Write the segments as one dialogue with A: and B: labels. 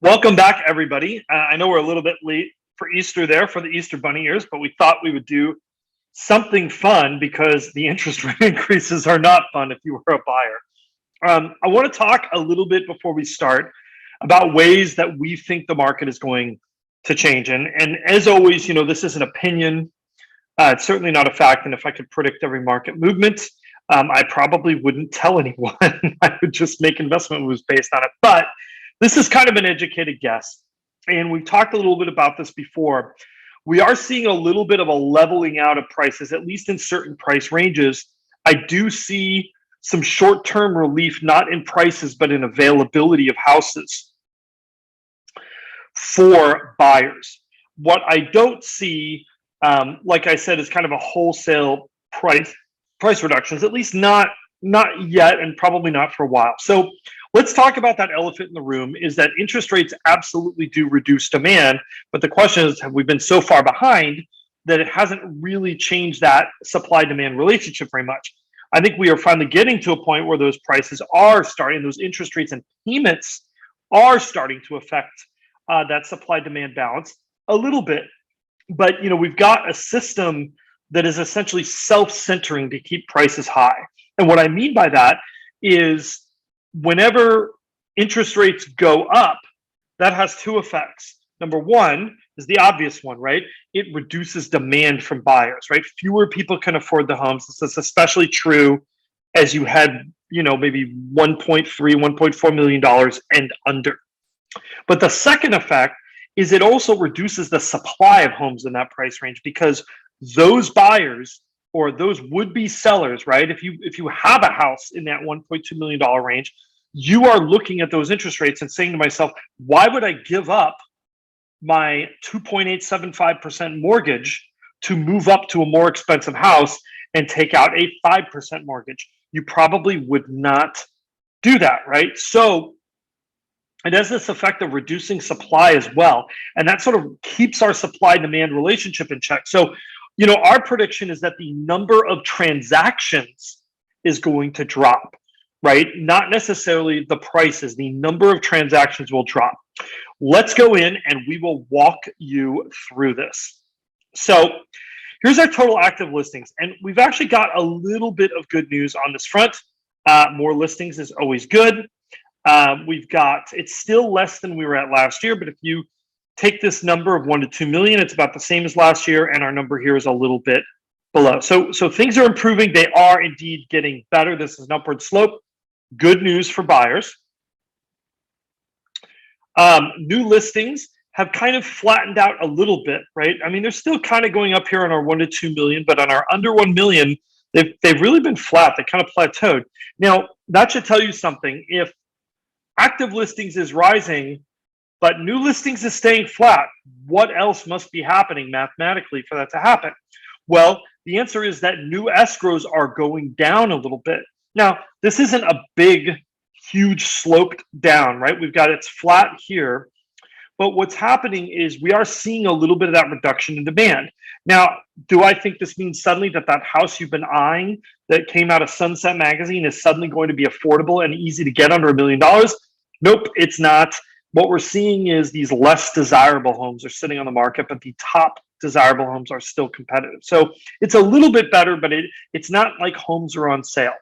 A: Welcome back, everybody. I know we're a little bit late for Easter there for the Easter bunny ears, but we thought we would do something fun because the interest rate increases are not fun if you were a buyer. I want to talk a little bit before we start about ways that we think the market is going to change. And as always, this is an opinion. It's certainly not a fact. And if I could predict every market movement, I probably wouldn't tell anyone. I would just make investment moves based on it. But this is kind of an educated guess. And we've talked a little bit about this before. We are seeing a little bit of a leveling out of prices, at least in certain price ranges. I do see some short-term relief, not in prices, but in availability of houses for buyers. What I don't see, like I said, is kind of a wholesale price reductions, at least not yet, and probably not for a while. So let's talk about that elephant in the room, is that interest rates absolutely do reduce demand. But the question is, have we been so far behind that it hasn't really changed that supply-demand relationship very much? I think we are finally getting to a point where those prices are starting, those interest rates and payments are starting to affect that supply-demand balance a little bit. But we've got a system that is essentially self-centering to keep prices high. And what I mean by that is whenever interest rates go up, that has two effects. Number one is the obvious one, right? It reduces demand from buyers, right? Fewer people can afford the homes. This is especially true as you had, maybe $1.3, $1.4 million and under. But the second effect is it also reduces the supply of homes in that price range, because those buyers or those would-be sellers, right? If you have a house in that $1.2 million range, you are looking at those interest rates and saying to myself, why would I give up my 2.875% mortgage to move up to a more expensive house and take out a 5% mortgage? You probably would not do that, right? So it has this effect of reducing supply as well. And that sort of keeps our supply-demand relationship in check. So, our prediction is that the number of transactions is going to drop, right? Not necessarily the prices. The number of transactions will drop. Let's go in and we will walk you through this. So here's our total active listings. And we've actually got a little bit of good news on this front. More listings is always good. It's still less than we were at last year, but if you take this number of 1 to 2 million, it's about the same as last year, and our number here is a little bit below. So things are improving. They are indeed getting better. This is an upward slope. Good news for buyers. New listings have kind of flattened out a little bit, right? I mean, they're still kind of going up here on our 1 to 2 million, but on our under 1 million, they've really been flat. They kind of plateaued. Now, that should tell you something. If active listings is rising, but new listings is staying flat, what else must be happening mathematically for that to happen? Well, the answer is that new escrows are going down a little bit. Now, this isn't a big, huge sloped down, right? It's flat here. But what's happening is we are seeing a little bit of that reduction in demand. Now, do I think this means suddenly that house you've been eyeing that came out of Sunset Magazine is suddenly going to be affordable and easy to get under $1 million? Nope, it's not. What we're seeing is these less desirable homes are sitting on the market, but the top desirable homes are still competitive. So it's a little bit better, but it's not like homes are on sale.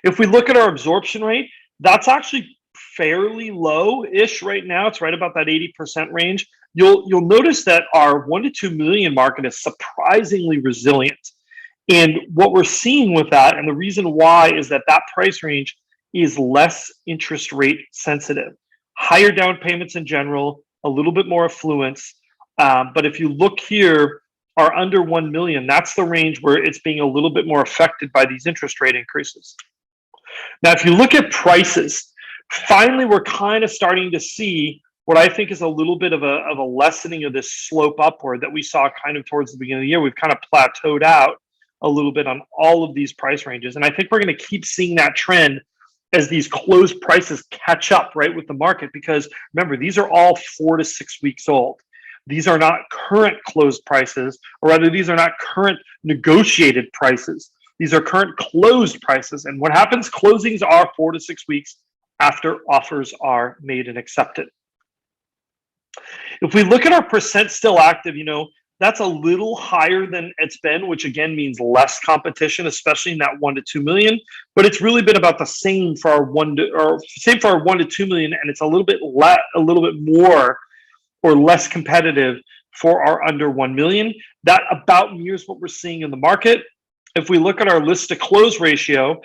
A: If we look at our absorption rate, that's actually fairly low-ish right now. It's right about that 80% range. You'll notice that our 1 to 2 million market is surprisingly resilient. And what we're seeing with that, and the reason why, is that price range is less interest rate sensitive. Higher down payments in general, a little bit more affluence. But if you look here, our under 1 million, that's the range where it's being a little bit more affected by these interest rate increases. Now, if you look at prices, finally, we're kind of starting to see what I think is a little bit of a lessening of this slope upward that we saw kind of towards the beginning of the year. We've kind of plateaued out a little bit on all of these price ranges. And I think we're going to keep seeing that trend as these closed prices catch up, right, with the market. Because remember, these are all 4 to 6 weeks old. These are not current closed prices, or rather, these are not current negotiated prices. These are current closed prices. And what happens? Closings are 4 to 6 weeks after offers are made and accepted. If we look at our percent still active, that's a little higher than it's been, which again means less competition, especially in that 1 to 2 million. But it's really been about the same for our 1 to 2 million, and it's a little bit more or less competitive for our under 1 million. That about mirrors what we're seeing in the market. If we look at our list to close ratio,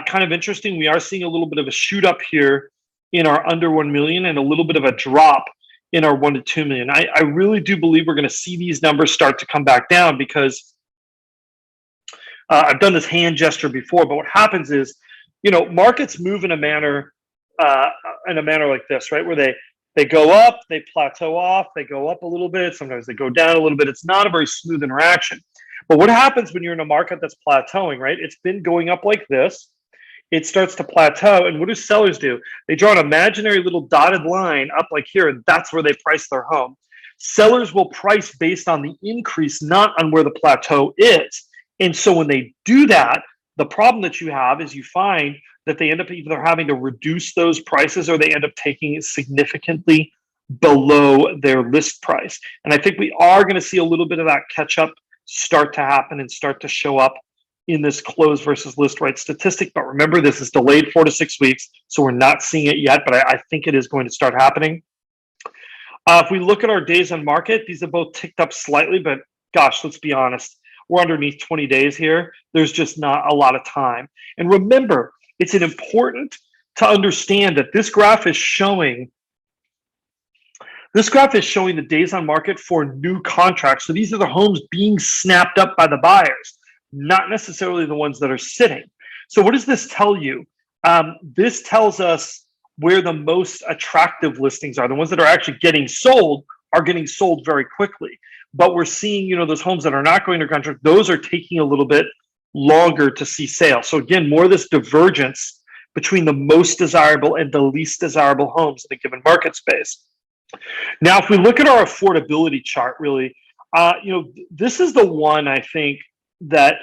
A: kind of interesting, we are seeing a little bit of a shoot up here in our under 1 million and a little bit of a drop in our 1 to 2 million. I really do believe we're going to see these numbers start to come back down because I've done this hand gesture before, but what happens is, markets move in a manner like this, right? Where they go up, they plateau off, they go up a little bit, sometimes they go down a little bit. It's not a very smooth interaction. But what happens when you're in a market that's plateauing, right? It's been going up like this. It starts to plateau. And what do sellers do? They draw an imaginary little dotted line up like here, and that's where they price their home. Sellers will price based on the increase, not on where the plateau is. And so when they do that, the problem that you have is you find that they end up either having to reduce those prices or they end up taking it significantly below their list price. And I think we are going to see a little bit of that catch up start to happen and start to show up in this close versus list right statistic. But remember, this is delayed 4 to 6 weeks, so we're not seeing it yet, but I think it is going to start happening. If we look at our days on market, these have both ticked up slightly, but gosh, let's be honest, we're underneath 20 days here. There's just not a lot of time. And remember, it's important to understand that this graph is showing the days on market for new contracts. So these are the homes being snapped up by the buyers, not necessarily the ones that are sitting. So what does this tell you? This tells us where the most attractive listings are. The ones that are actually getting sold are getting sold very quickly. But we're seeing, those homes that are not going to contract, those are taking a little bit longer to see sale. So again, more of this divergence between the most desirable and the least desirable homes in a given market space. Now, if we look at our affordability chart, really, this is the one I think that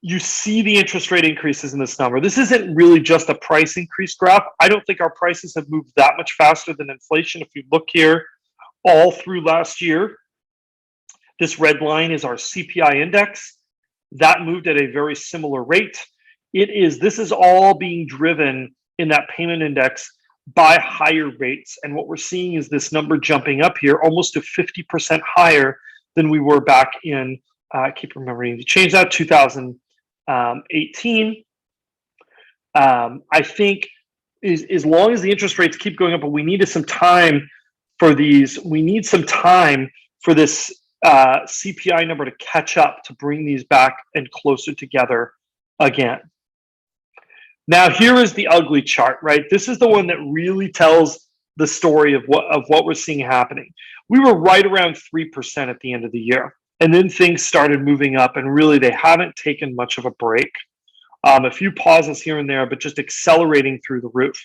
A: you see the interest rate increases in this number. This isn't really just a price increase graph. I don't think our prices have moved that much faster than inflation. If you look here all through last year, this red line is our CPI index. That moved at a very similar rate. This is all being driven in that payment index by higher rates. And what we're seeing is this number jumping up here almost to 50% higher than we were back in, I keep remembering to change that, 2018. I think as long as the interest rates keep going up, but we needed some time for these, we need some time for this CPI number to catch up to bring these back and closer together again. Now, here is the ugly chart, right? This is the one that really tells the story of what we're seeing happening. We were right around 3% at the end of the year, and then things started moving up, and really they haven't taken much of a break. A few pauses here and there, but just accelerating through the roof.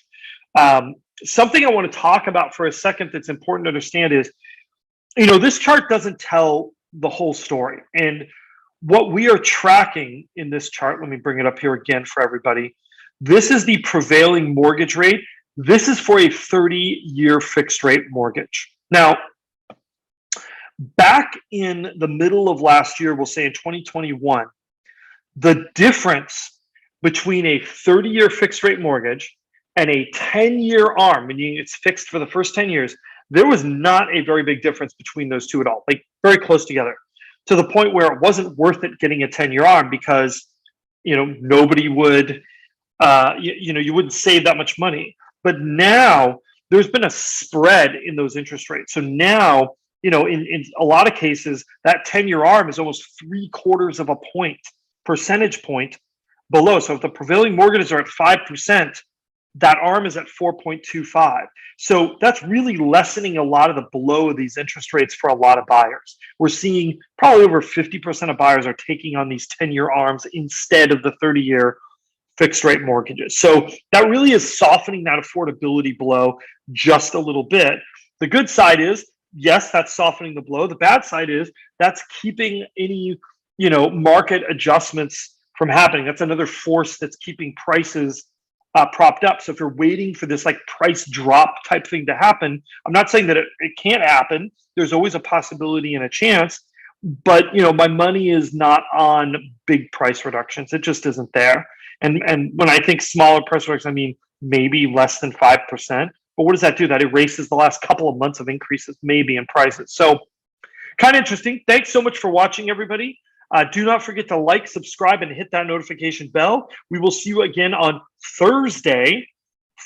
A: Something I want to talk about for a second that's important to understand is, this chart doesn't tell the whole story. And what we are tracking in this chart, let me bring it up here again for everybody. This is the prevailing mortgage rate. This is for a 30-year fixed rate mortgage. Now, back in the middle of last year, we'll say in 2021, the difference between a 30-year fixed rate mortgage and a 10-year ARM, meaning it's fixed for the first 10 years, there was not a very big difference between those two at all, like very close together, to the point where it wasn't worth it getting a 10-year ARM because, nobody would, you wouldn't save that much money. But now there's been a spread in those interest rates. So now, in a lot of cases, that 10-year ARM is almost 3/4 of a percentage point below. So if the prevailing mortgages are at 5%, that ARM is at 4.25. So that's really lessening a lot of the blow of these interest rates for a lot of buyers. We're seeing probably over 50% of buyers are taking on these 10-year ARMs instead of the 30-year fixed rate mortgages. So that really is softening that affordability blow just a little bit. The good side is, yes, that's softening the blow. The bad side is that's keeping any, market adjustments from happening. That's another force that's keeping prices propped up. So if you're waiting for this like price drop type thing to happen, I'm not saying that it can't happen. There's always a possibility and a chance, but my money is not on big price reductions. It just isn't there. And when I think smaller price reductions, I mean maybe less than 5%. But what does that do? That erases the last couple of months of increases maybe in prices. So kind of interesting. Thanks so much for watching, everybody. Do not forget to like, subscribe, and hit that notification bell. We will see you again on Thursday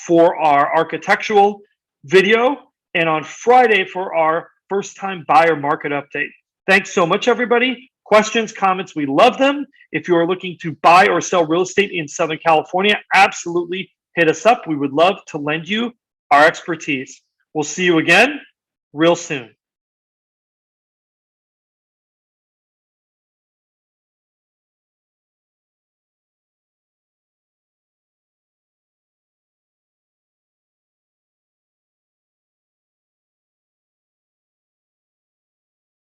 A: for our architectural video and on Friday for our first-time buyer market update. Thanks so much, everybody. Questions, comments, we love them. If you are looking to buy or sell real estate in Southern California, absolutely hit us up. We would love to lend you our expertise. We'll see you again real soon.